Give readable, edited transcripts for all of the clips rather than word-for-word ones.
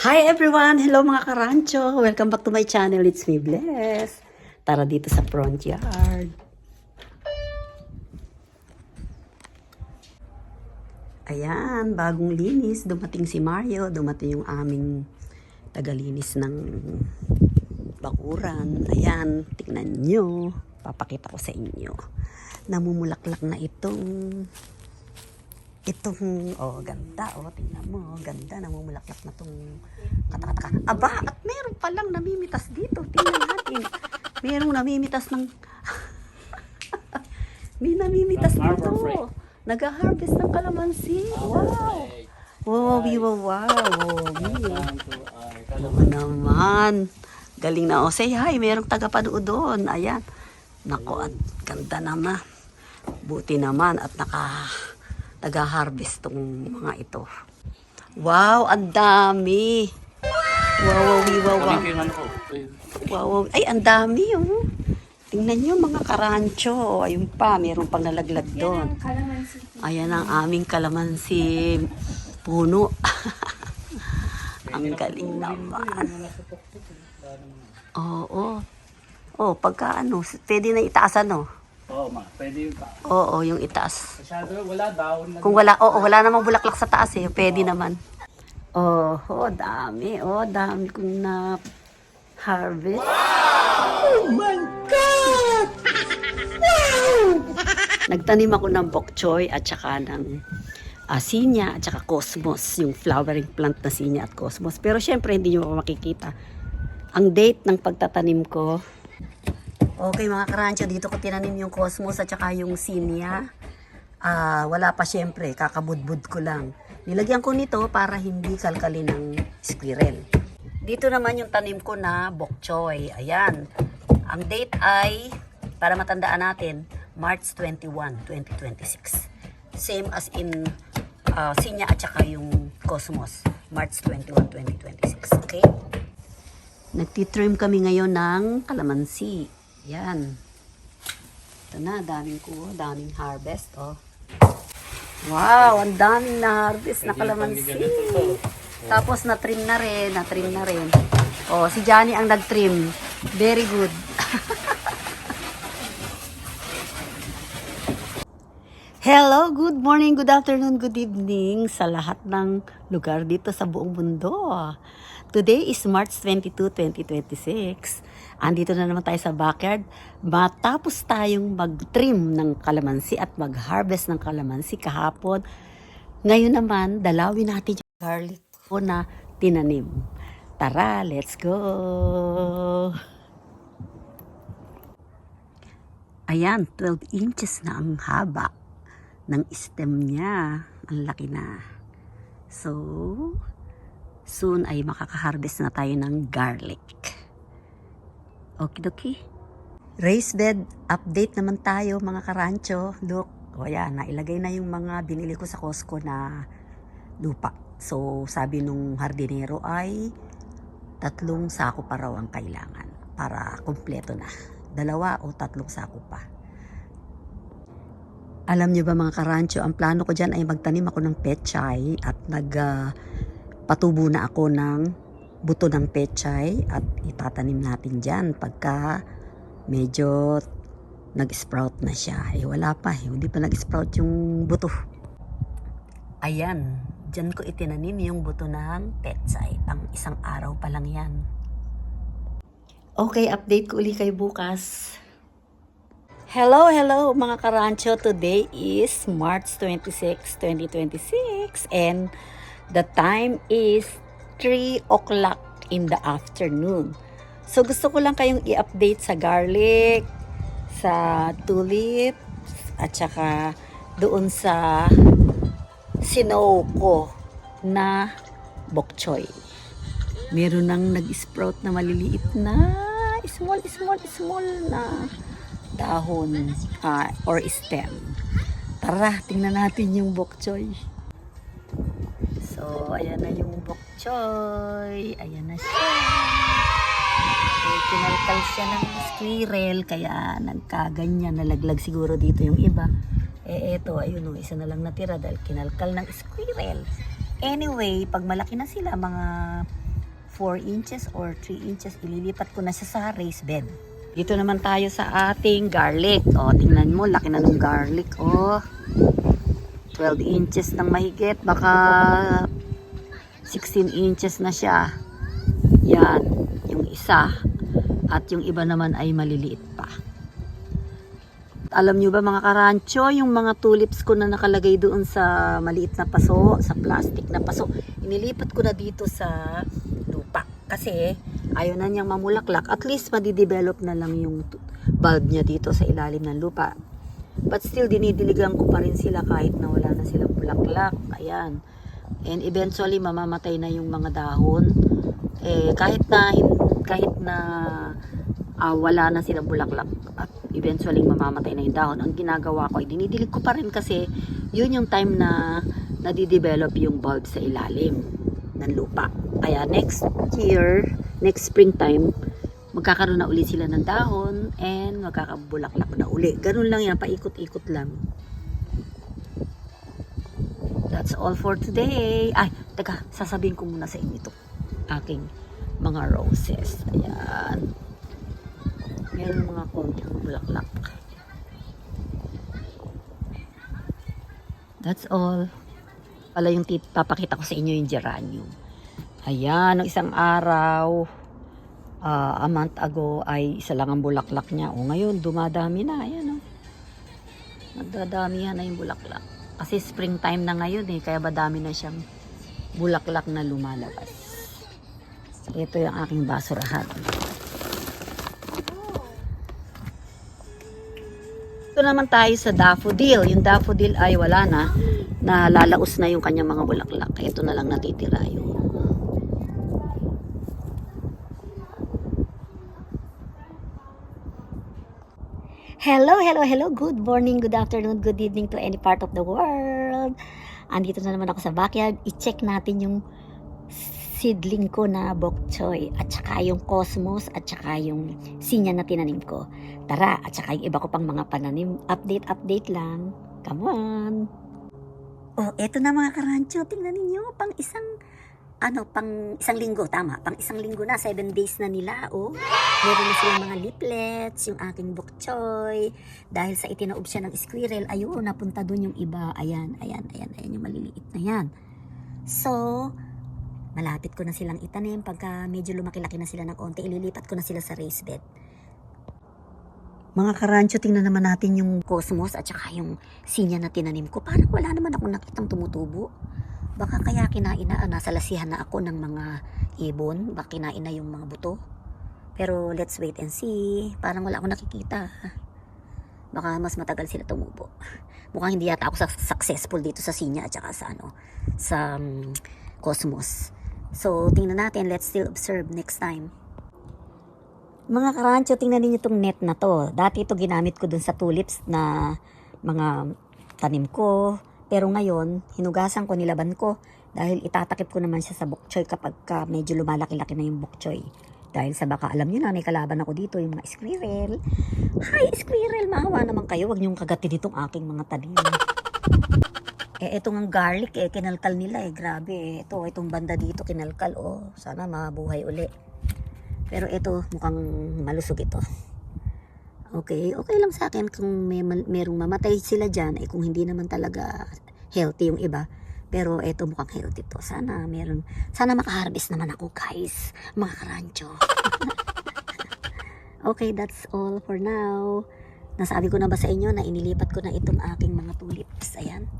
Hi everyone! Hello mga karancho! Welcome back to my channel. It's me, Bless. Tara dito sa front yard. Ayan, bagong linis. Dumating si Mario. Dumating yung aming tagalinis ng bakuran. Ayan, tingnan nyo. Papakita ko sa inyo. Namumulaklak na itong, ganda, tingnan mo, ganda, namumulaklak na itong katakataka. Aba, at meron palang namimitas dito, tingnan natin. Merong namimitas ng, may namimitas dito. Nag-harvest ng kalamansi. Wow! Wow. Oo naman. Galing na. Say hi, merong tagapanood doon. Ayan. Nako, at ganda naman. Buti naman at nag-harvest tong mga ito. Wow, ang dami. Wow. Ay, ang dami oh. Tingnan nyo mga karancho. Ayun pa, meron pang nalaglag doon. Ayan ang aming kalamansi puno. Ang galing naman. Oo. Oh, pagka pwede na itaas Oo, pwede yung taas. Oo, yung itaas. Masyado, wala daw. Kung wala namang bulaklak sa taas pwede naman. Dami. Dami kong na-harvest. Oh my God! Wow! Nagtanim ako ng bok choy at saka ng sinya at saka cosmos, yung flowering plant na sinya at cosmos. Pero syempre hindi nyo pa makikita ang date ng pagtatanim ko. Okay mga karancho, dito ko tinanim yung cosmos at saka yung sinya. Wala pa syempre, kakabudbud ko lang. Nilagyan ko nito para hindi kalkalin ng squirrel. Dito naman yung tanim ko na bok choy. Ayan. Ang date ay, para matandaan natin, March 21, 2026. Same as in sinya at saka yung cosmos. March 21, 2026. Okay? Nagtitrim kami ngayon ng kalamansi. Yan. Ito na, daming harvest, Wow, ang daming na-harvest na kalamansi. Tapos na-trim na rin. Si Johnny ang nag-trim. Very good. Hello, good morning, good afternoon, good evening sa lahat ng lugar dito sa buong mundo. Today is March 22, 2026. Andito na naman tayo sa backyard. Matapos tayong mag-trim ng kalamansi at mag-harvest ng kalamansi kahapon. Ngayon naman, dalawin natin yung garlic ko na tinanim. Tara, let's go! Ayan, 12 inches na ang haba ng stem niya. Ang laki na. So, soon ay makaka-harvest na tayo ng garlic. Okidoki. Raised bed update naman tayo mga karancho. Look, ayan, nailagay na yung mga binili ko sa Costco na lupa. So, sabi nung hardinero ay 3 sako pa raw ang kailangan para kumpleto na. 2 o 3 sako pa. Alam nyo ba mga karancho, ang plano ko dyan ay magtanim ako ng pechay at patubo na ako ng buto ng pechay at itatanim natin dyan pagka medyo nag-sprout na siya. Wala pa, hindi pa nag-sprout yung buto. Ayan, dyan ko itinanim yung buto ng pechay. Pang 1 araw pa lang yan. Okay, update ko uli kayo bukas. Hello mga karancho. Today is March 26, 2026 and the time is 3 o'clock in the afternoon. So gusto ko lang kayong i-update sa garlic, sa tulips, at saka doon sa sinow ko na bok choy. Meron nang nag-sprout na maliliit na small na dahon or stem. Tara, tingnan natin yung bok choy. So, ayan na yung bok choy. Ayan na siya. Kinalkal siya ng squirrel, kaya nagkaganyan. Nalaglag siguro dito yung iba. Eto, ayun isa na lang natira dahil kinalkal ng squirrel. Anyway, pag malaki na sila, mga 4 inches or 3 inches. Ililipat ko na siya sa raised bed. Dito naman tayo sa ating garlic. O, tingnan mo, laki na ng garlic. O, 12 inches ng mahigit. Baka 16 inches na siya. Yan, yung isa. At yung iba naman ay maliliit pa. Alam nyo ba mga karancho, yung mga tulips ko na nakalagay doon sa maliit na paso, sa plastic na paso, inilipat ko na dito sa lupa. Kasi ayaw na niyang mamulaklak. At least madidevelop na lang yung bulb niya dito sa ilalim ng lupa. But still, dinidiligan ko pa rin sila kahit na wala na silang bulaklak. Ayan. And eventually, mamamatay na yung mga dahon. Kahit na wala na silang bulaklak at eventually mamamatay na yung dahon, ang ginagawa ko ay dinidilig ko pa rin kasi yun yung time na nadidevelop yung bulb sa ilalim ng lupa. Kaya next year, next springtime, magkakaroon na uli sila ng dahon and magkakabulaklak na uli. Ganun lang yan, paikot-ikot lang. That's all for today. Ay, teka, sasabihin ko muna sa inyo ito. Aking mga roses. Ayan. Meron mga konting bulaklak. That's all. Pala yung papakita ko sa inyo yung geranium. Ayan, ng isang araw, a month ago ay isa lang ang bulaklak niya. O ngayon, dumadami na. Ayan o. Nagdadamihan na yung bulaklak. Kasi springtime na ngayon kaya ba dami na siyang bulaklak na lumalabas. Ito yung aking basurahan. Ito naman tayo sa daffodil. Yung daffodil ay wala na. Nalalaos na yung kanyang mga bulaklak. Ito na lang natitira yun. Hello, hello, hello. Good morning, good afternoon, good evening to any part of the world. Andito na naman ako sa backyard. I-check natin yung seedling ko na bok choy at saka yung cosmos at saka yung sinya na tinanim ko. Tara, at saka yung iba ko pang mga pananim. Update lang. Come on. Oh, eto na mga karancho. Tingnan ninyo, pang isang linggo, tama. Pang isang linggo na, 7 days na nila, oh. Meron na silang mga leaflets, yung aking bok choy. Dahil sa itinaob siya ng squirrel, ayun, napunta dun yung iba. Ayan, yung maliliit na yan. So, malapit ko na silang itanim. Pagka medyo lumaki-laki na sila ng konti, ililipat ko na sila sa raised bed. Mga karancho, tingnan naman natin yung cosmos at saka yung sinya na tinanim ko. Parang wala naman akong nakitang tumutubo. Baka kaya kinain na, nasa lasihan na ako ng mga ibon. Baka kinain na yung mga buto. Pero let's wait and see. Parang wala akong nakikita. Baka mas matagal sila tumubo. Mukhang hindi yata ako successful dito sa sinya at saka sa cosmos. So, tingnan natin. Let's still observe next time. Mga karancho, tingnan niyo itong net na to. Dati ito ginamit ko dun sa tulips na mga tanim ko. Pero ngayon, hinugasan ko, nilaban ko. Dahil itatakip ko naman siya sa bok choy kapag medyo lumalaki-laki na yung bok choy. Dahil sa baka alam niyo na, may kalaban ako dito, yung mga squirrel. Hi, squirrel! Maawa naman kayo. Huwag niyong kagatin itong aking mga tanim. Itong ang garlic, kinalkal nila grabe. Itong banda dito, kinalkal. Sana mabuhay uli. Pero ito, mukhang malusog ito. Okay lang sa akin kung merong mamatay sila dyan, kung hindi naman talaga healthy yung iba. Pero ito mukhang healthy to. Sana makaharvest naman ako, guys. Mga karancho. Okay, that's all for now. Nasabi ko na ba sa inyo na inilipat ko na itong aking mga tulips. Ayan.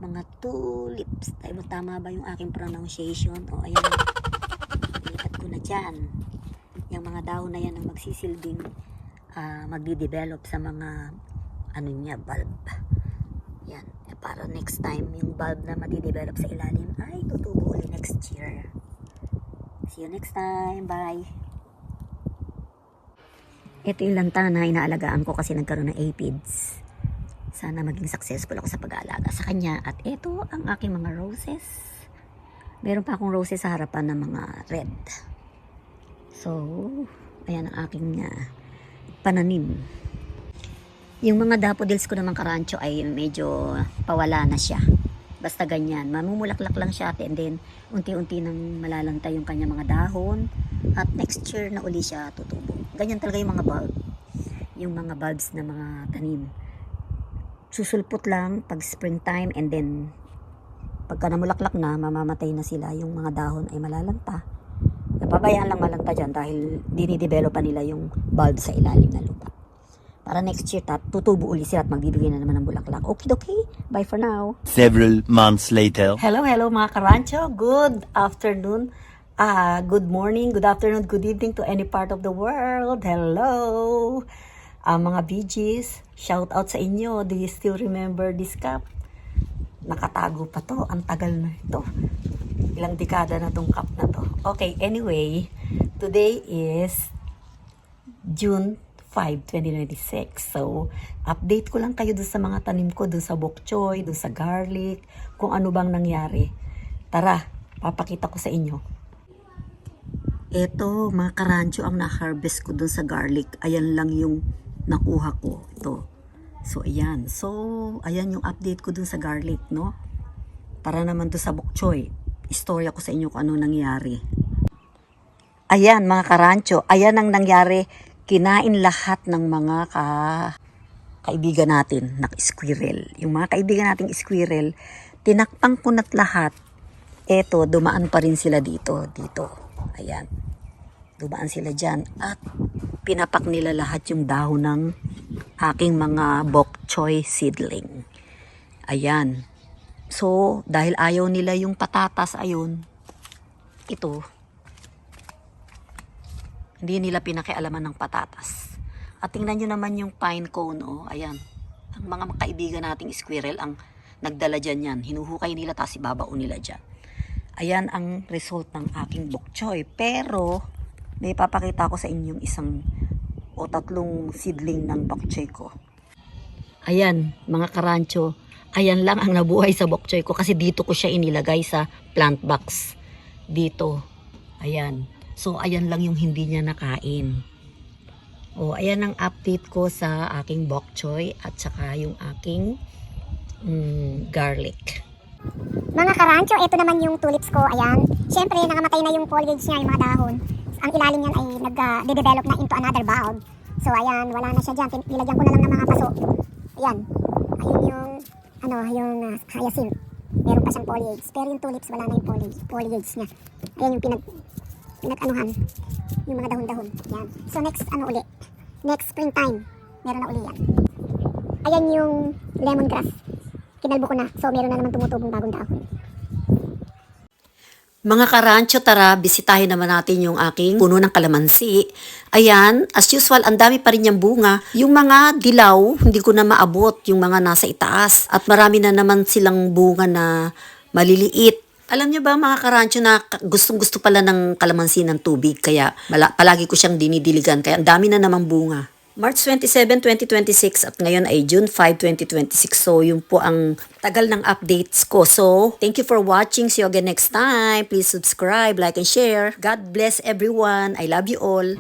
Mga tulips. Tama ba yung aking pronunciation? Ayan. Inilipat ko na dyan. Yung mga dahon na yan ang magsisilbing magdi-develop sa mga bulb. Yan. Para next time, yung bulb na madi-develop sa ilalim ay tutubo ulit next year. See you next time. Bye. Ito yung lantana na inaalagaan ko kasi nagkaroon ng aphids. Sana maging successful ako sa pag-aalaga sa kanya. At ito ang aking mga roses. Meron pa akong roses sa harapan ng mga red. So, ayan ang aking pananim. Yung mga daffodils ko naman karancho ay medyo pawala na siya. Basta ganyan. Mamumulaklak lang siya and then unti-unti nang malalanta yung kanya mga dahon. At next year na uli siya tutubo. Ganyan talaga yung mga bulb. Yung mga bulbs na mga tanim. Susulpot lang pag springtime and then pagka namulaklak na, mamamatay na sila. Yung mga dahon ay malalanta. Napabayaan lang malanta dyan dahil dinidevelop pa nila yung bulb sa ilalim na lupa. Para next year, tutubo uli sila at magbibigay na naman ng bulaklak. Okay. Bye for now. Several months later. Hello mga karancho. Good afternoon. Good morning, good afternoon, good evening to any part of the world. Hello. Mga BGs, shout out sa inyo. Do you still remember this cup? Nakatago pa to. Ang tagal na ito. Ilang dekada na tong cup na to. Okay, anyway, today is June 5, 2026. So, update ko lang kayo doon sa mga tanim ko, doon sa bok choy, doon sa garlic, kung ano bang nangyari. Tara, papakita ko sa inyo. Ito, mga karancho, ang na-harvest ko doon sa garlic. Ayan lang yung nakuha ko. Ito. So, ayan. So, ayan yung update ko doon sa garlic, no? Para naman doon sa bok choy. Istorya ko sa inyo kung ano nangyari. Ayan, mga karancho, ayan ang nangyari. Kinain lahat ng mga kaibigan natin na squirrel. Yung mga kaibigan nating squirrel, tinakpang ko na't lahat. Eto, dumaan pa rin sila dito. Ayan. Dumaan sila dyan. At pinapak nila lahat yung dahon ng aking mga bok choy seedling. Ayan. So, dahil ayaw nila yung patatas, ayun, ito, hindi nila pinakialaman ng patatas. At tingnan nyo naman yung pine cone, oh. Ayan. Ang mga kaibigan nating squirrel ang nagdala dyan yan. Hinuhukay nila tapos ibabaon nila dyan. Ayan ang result ng aking bok choy. Pero, may papakita ko sa inyong isang o tatlong seedling ng bok choy ko. Ayan, mga karancho. Ayan lang ang nabuhay sa bok choy ko kasi dito ko siya inilagay sa plant box. Dito. Ayan. So, ayan lang yung hindi niya nakain. O, ayan ang update ko sa aking bok choy at saka yung aking garlic. Mga karancho, ito naman yung tulips ko. Ayan. Siyempre, nangamatay na yung foliage niya, yung mga dahon. Ang ilalim niyan ay nag-develop na into another bulb. So, ayan, wala na siya dyan. Nilagyan ko na lang ng mga paso. Ayan. Ayun yung hyacinth. Meron pa siyang foliage. Pero yung tulips, wala na yung foliage niya. Ayan yung pinag-anuhan. Yung mga dahon-dahon. Yan. So, next springtime, meron na uli yan. Ayan yung lemongrass. Kinalbo ko na. So, meron na naman tumutubong bagong dahon. Mga karancho, tara, bisitahin naman natin yung aking puno ng kalamansi. Ayan, as usual, ang dami pa rin yung bunga. Yung mga dilaw, hindi ko na maabot, yung mga nasa itaas. At marami na naman silang bunga na maliliit. Alam niyo ba mga karancho na gustong-gusto pala ng kalamansi ng tubig, kaya palagi ko siyang dinidiligan, kaya ang dami na namang bunga. March 27, 2026 at ngayon ay June 5, 2026. So, yun po ang tagal ng updates ko. So, thank you for watching. See you again next time. Please subscribe, like, and share. God bless everyone. I love you all.